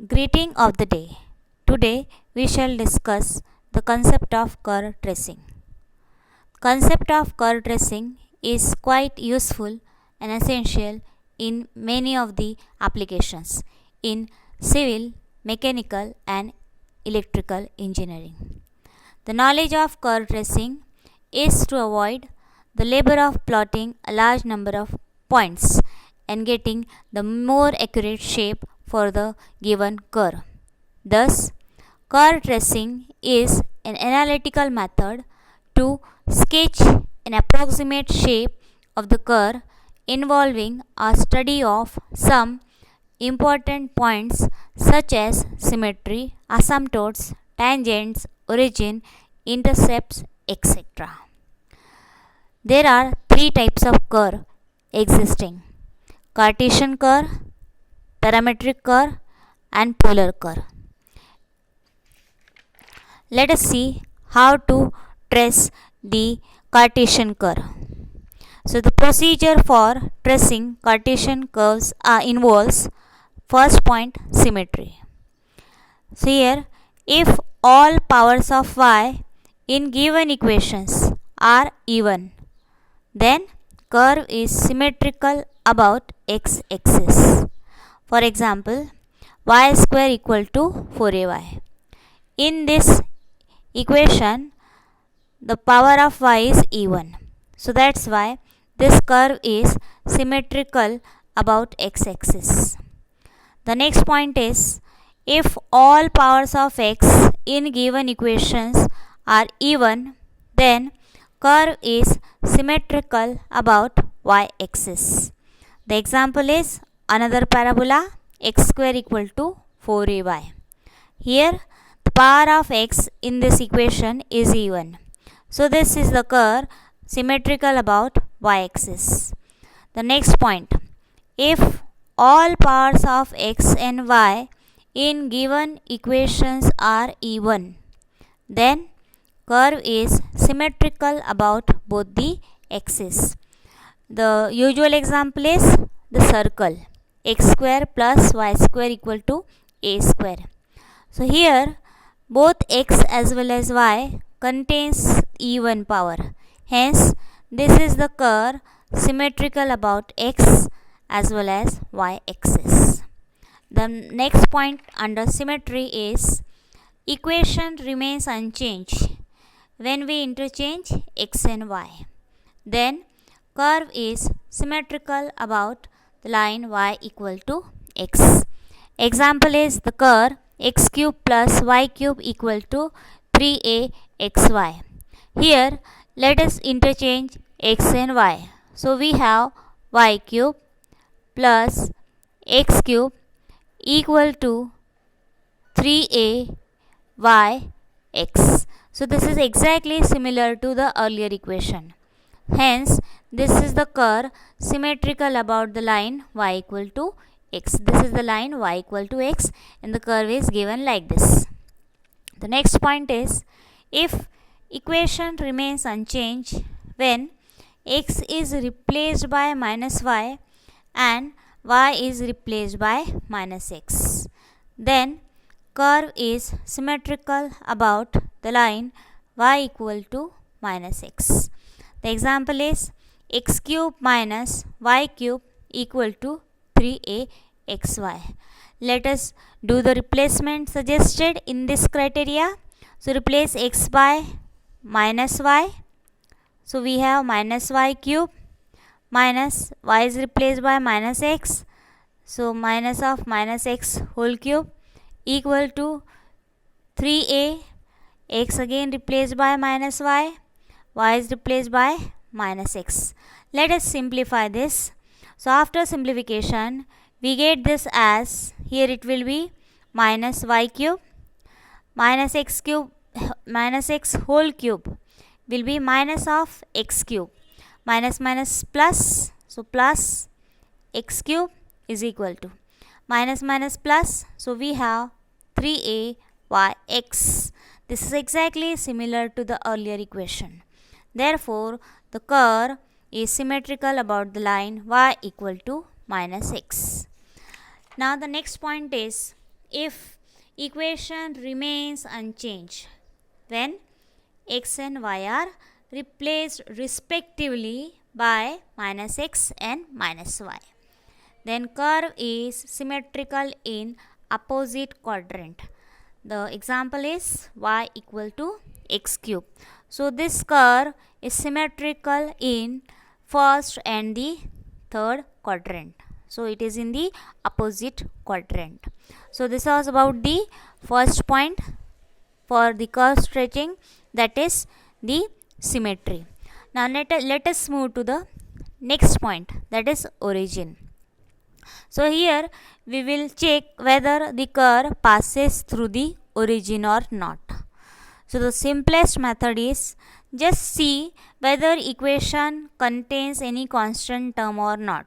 Greeting of the day. Today we shall discuss the concept of curve tracing. Concept of curve tracing is quite useful and essential in many of the applications in civil, mechanical and electrical engineering. The knowledge of curve tracing is to avoid the labor of plotting a large number of points and getting the more accurate shape for the given curve. Thus, curve tracing is an analytical method to sketch an approximate shape of the curve involving a study of some important points such as symmetry, asymptotes, tangents, origin, intercepts, etc. There are three types of curve existing: Cartesian curve, parametric curve, and polar curve. Let us see how to trace the Cartesian curve. So, the procedure for tracing Cartesian curves involves first point symmetry. So, here if all powers of y in given equations are even, then curve is symmetrical about x axis. For example, y square equal to 4ay. In this equation, the power of y is even. So that's why this curve is symmetrical about x axis. The next point is, if all powers of x in given equations are even, then curve is symmetrical about y axis. The example is another parabola x square equal to 4ay. Here the power of x in this equation is even. So this is the curve symmetrical about y axis. The next point, if all powers of x and y in given equations are even, then curve is symmetrical about both the axes. The usual example is the circle x square plus y square equal to a square. So here both x as well as y contains even power. Hence this is the curve symmetrical about x as well as y axis. The next point under symmetry is, equation remains unchanged when we interchange x and y. Then curve is symmetrical about the line y equal to x. Example is the curve x cube plus y cube equal to 3axy. Here let us interchange x and y. So we have y cube plus x cube equal to 3a y x. So this is exactly similar to the earlier equation. Hence this is the curve symmetrical about the line y equal to x. This is the line y equal to x and the curve is given like this. The next point is, if equation remains unchanged when x is replaced by minus y and y is replaced by minus x, then curve is symmetrical about the line y equal to minus x. The example is x cube minus y cube equal to 3axy. Let us do the replacement suggested in this criteria. So replace x by minus y. So we have minus y cube minus y is replaced by minus x. So minus of minus x whole cube equal to 3a, x again replaced by minus y is replaced by minus x. Let us simplify this. So after simplification, we get this as, here it will be minus y cube minus x whole cube will be minus of x cube, minus minus plus, so plus x cube is equal to minus minus plus, so we have 3a y x. This is exactly similar to the earlier equation. Therefore the curve is symmetrical about the line y equal to minus x. Now the next point is, if equation remains unchanged when x and y are replaced respectively by minus x and minus y. Then curve is symmetrical in opposite quadrant. The example is y equal to x cube. So this curve is symmetrical in first and the third quadrant. So it is in the opposite quadrant. So this was about the first point for the curve stretching, that is the symmetry. Now let us move to the next point, that is origin. So here we will check whether the curve passes through the origin or not. So the simplest method is just see whether equation contains any constant term or not.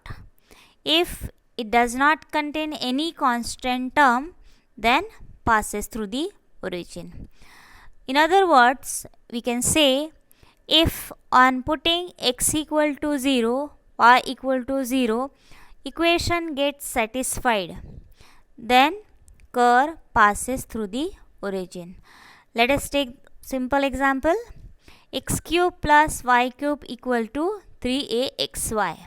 If it does not contain any constant term, then passes through the origin. In other words, we can say if on putting x equal to 0, y equal to 0, equation gets satisfied, then curve passes through the origin. Let us take simple example. X cube plus y cube equal to 3axy.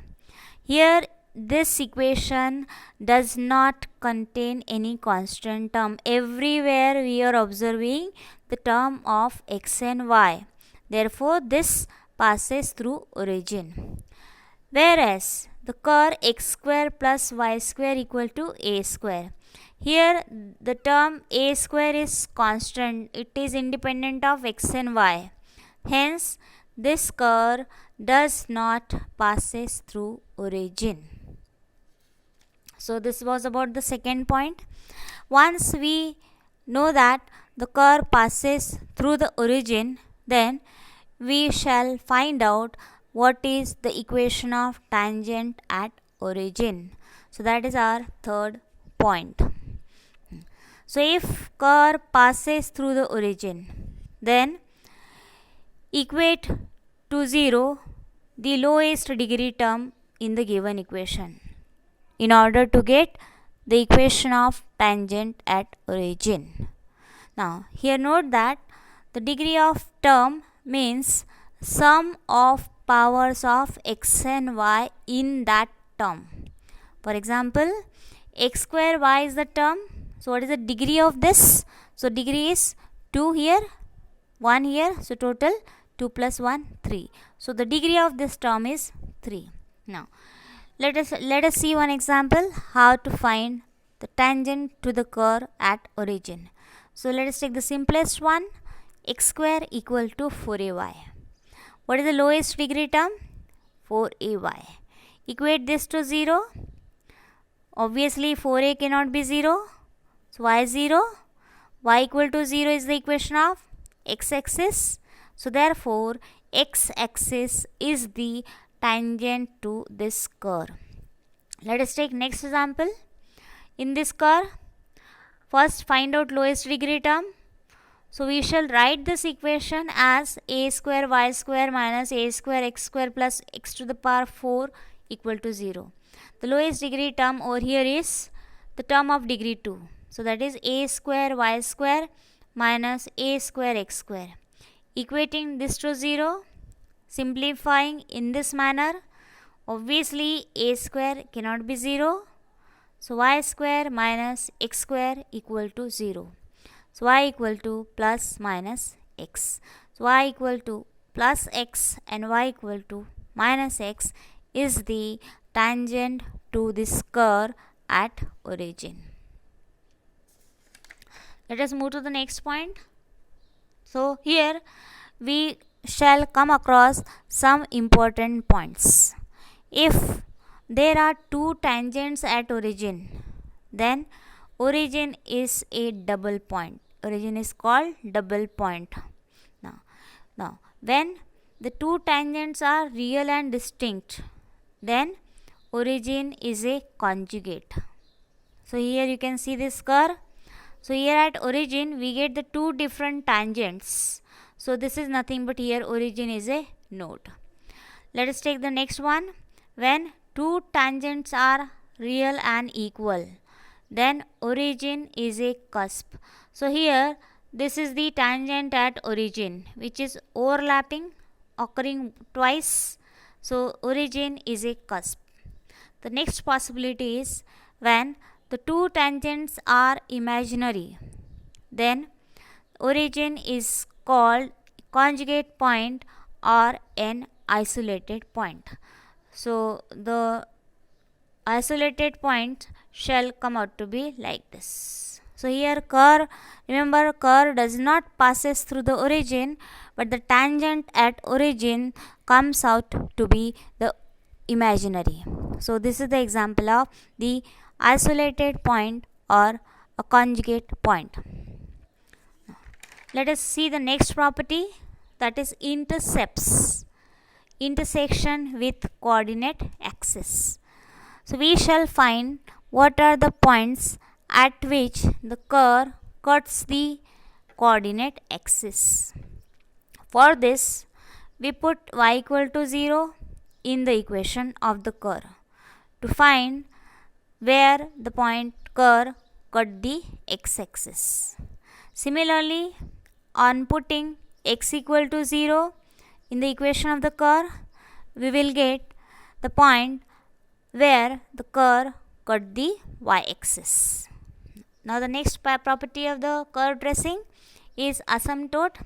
Here this equation does not contain any constant term. Everywhere we are observing the term of x and y. Therefore this passes through origin. Whereas the curve x square plus y square equal to a square. Here the term a square is constant. It is independent of x and y. Hence this curve does not passes through origin. So this was about the second point. Once we know that the curve passes through the origin, then we shall find out what is the equation of tangent at origin. So that is our third point. So if curve passes through the origin, then equate to 0 the lowest degree term in the given equation in order to get the equation of tangent at origin. Now here note that the degree of term means sum of powers of x and y in that term. For example, x square y is the term. So what is the degree of this? So degree is 2 here, 1 here. So total 2 plus 1, 3. So the degree of this term is 3. Now let us see one example how to find the tangent to the curve at origin. So let us take the simplest one. X square equal to 4ay. What is the lowest degree term? 4ay. Equate this to 0. Obviously 4a cannot be 0. So y is 0. Y equal to 0 is the equation of x-axis. So therefore x-axis is the tangent to this curve. Let us take next example. In this curve, first find out lowest degree term. So we shall write this equation as a square y square minus a square x square plus x to the power 4 equal to 0. The lowest degree term over here is the term of degree 2. So that is a square y square minus a square x square. Equating this to 0, simplifying in this manner, obviously a square cannot be 0. So y square minus x square equal to 0. So y equal to plus minus x. So y equal to plus x and y equal to minus x is the tangent to this curve at origin. Let us move to the next point. So here we shall come across some important points. If there are two tangents at origin, then origin is a double point. Origin is called double point. Now when the two tangents are real and distinct, then origin is a conjugate. So here you can see this curve. So here at origin we get the two different tangents. So this is nothing but here origin is a node. Let us take the next one. When two tangents are real and equal, then origin is a cusp. So here this is the tangent at origin which is overlapping, occurring twice. So origin is a cusp. The next possibility is when the two tangents are imaginary, then origin is called conjugate point or an isolated point. So the isolated point shall come out to be like this. So here curve, remember curve does not passes through the origin, but the tangent at origin comes out to be the imaginary. So this is the example of the isolated point or a conjugate point. Let us see the next property, that is intercepts, intersection with coordinate axis. So we shall find what are the points at which the curve cuts the coordinate axis. For this, we put y equal to 0 in the equation of the curve to find where the point curve cut the x-axis. Similarly, on putting x equal to 0 in the equation of the curve, we will get the point where the curve cut the y-axis. Now the next property of the curve tracing is asymptote.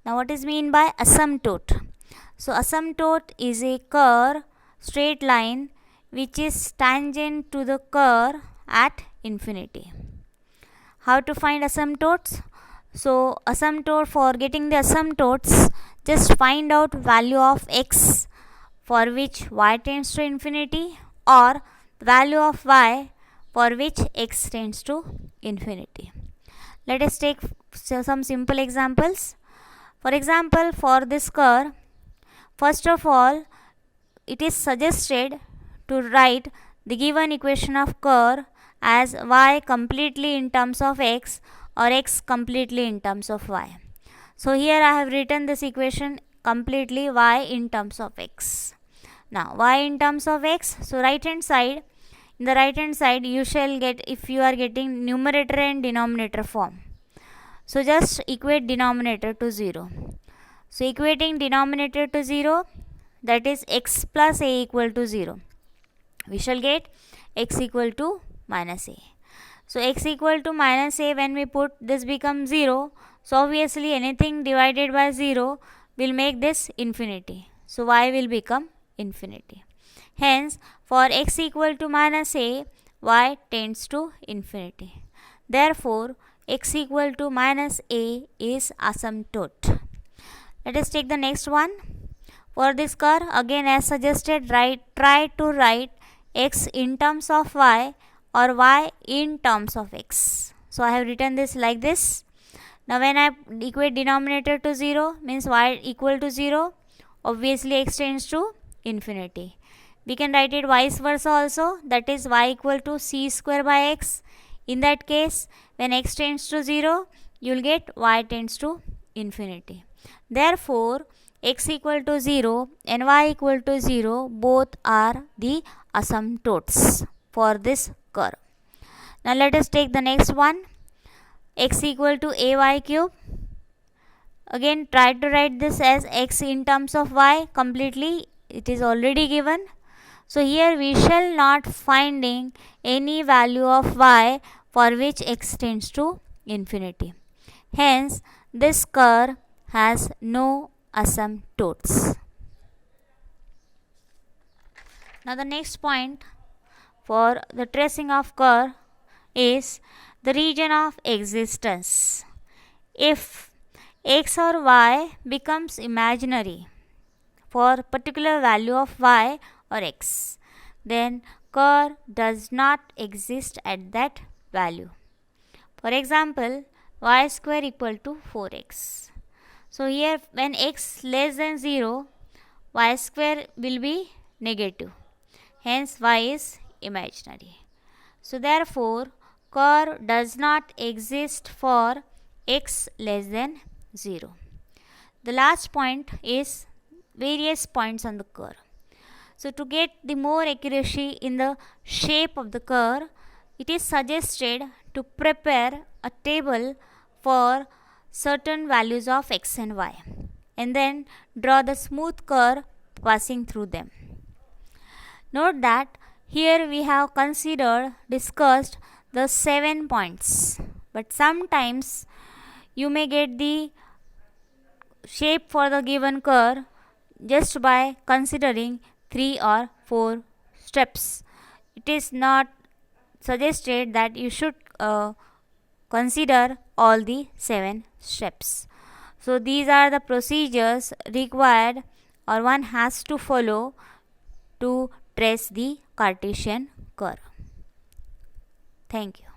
Now what is mean by asymptote? So asymptote is a curve straight line which is tangent to the curve at infinity. How to find asymptotes? So asymptote, for getting the asymptotes, just find out value of x for which y tends to infinity or value of y for which x tends to infinity. Let us take some simple examples. For example, for this curve, first of all, it is suggested to write the given equation of curve as y completely in terms of x or x completely in terms of y. So here I have written this equation completely y in terms of x. Now y in terms of x, so right hand side, in the right hand side you shall get, if you are getting numerator and denominator form, so just equate denominator to 0. So equating denominator to 0, that is x plus a equal to 0, we shall get x equal to minus a. So x equal to minus a, when we put this becomes 0, so obviously anything divided by 0 will make this infinity. So y will become infinity. Hence for x equal to minus a, y tends to infinity. Therefore x equal to minus a is asymptote. Let us take the next one. For this curve, again as suggested, try to write x in terms of y or y in terms of x. So I have written this like this. Now when I equate denominator to 0, means y equal to 0, obviously x tends to infinity. We can write it vice versa also, that is y equal to c square by x. In that case, when x tends to 0, you will get y tends to infinity. Therefore x equal to 0 and y equal to 0 both are the asymptotes for this curve. Now let us take the next one, x equal to ay cube. Again try to write this as x in terms of y completely, it is already given. So here we shall not finding any value of y for which x tends to infinity. Hence this curve has no asymptotes. Now the next point for the tracing of curve is the region of existence. If x or y becomes imaginary for particular value of y or x, then curve does not exist at that value. For example, y square equal to 4x. So here when x less than 0, y square will be negative. Hence y is imaginary. So therefore curve does not exist for x less than 0. The last point is various points on the curve. So to get the more accuracy in the shape of the curve, it is suggested to prepare a table for certain values of x and y and then draw the smooth curve passing through them. Note that here we have discussed the 7 points, but sometimes you may get the shape for the given curve just by considering 3 or 4 steps. It is not suggested that you should consider all the 7 steps. So these are the procedures required or one has to follow to trace the Cartesian curve. Thank you.